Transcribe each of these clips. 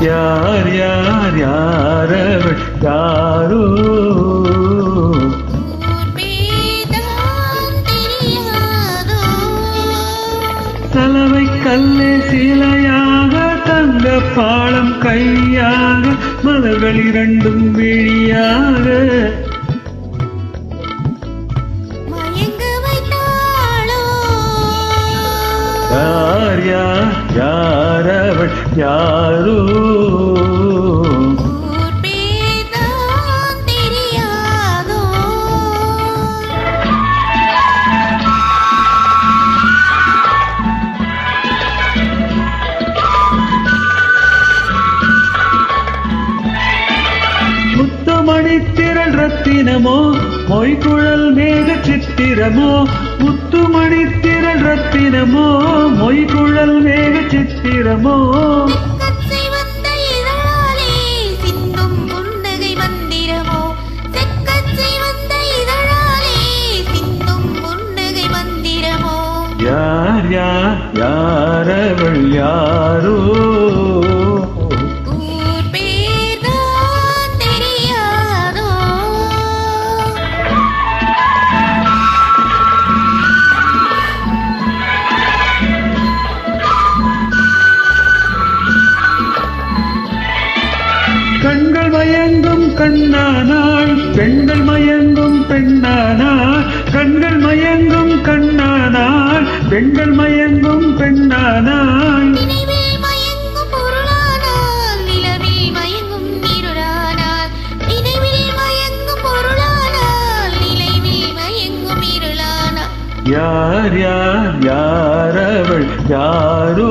யார் யார் யாரவள் யாரோ தலைவை கல்லே சிலையாக தங்க பாலம் கையாக மலர்கள் இரண்டும் விழியாக யார் யார் யாரவள் யாரோ முத்துமணித்திரள் ரத்தினமோ மொய்குழல் மேக சித்திரமோ முத்துமணித்திரள் ரத்தினமோ மொய்குழல் மேக சித்திரமோ யார் யார் யாரவள் யாரோ கண்கள் மயங்கும் கண்ணானாள் பெண்கள் மயங்கும் பெண்ணானாள் கண்கள் மயங்கும் கண்ணானாள் பெண்கள் மயங்கும் பெண்ணானாள் யார் யார் யாரவள் யாரோ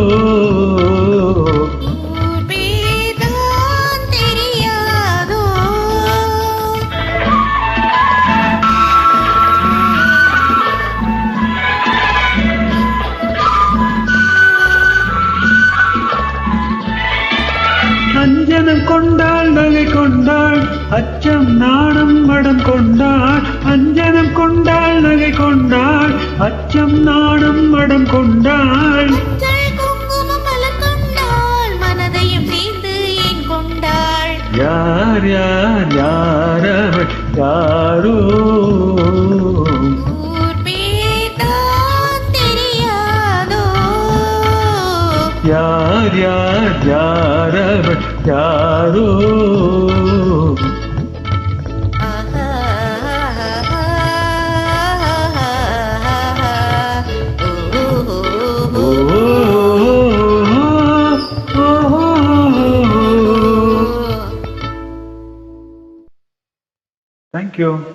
அஞ்சனம் கொண்டாள் நகை கொண்டாள் அச்சம் நாணம் மடம் கொண்டாள் அஞ்சனம் கொண்டாள் நகை கொண்டாள் அச்சம் நாணம் மடம் கொண்டாள் யார் யார் யாரவள் யாரோ யார் யார் யாரவள் யாரோ Thank you.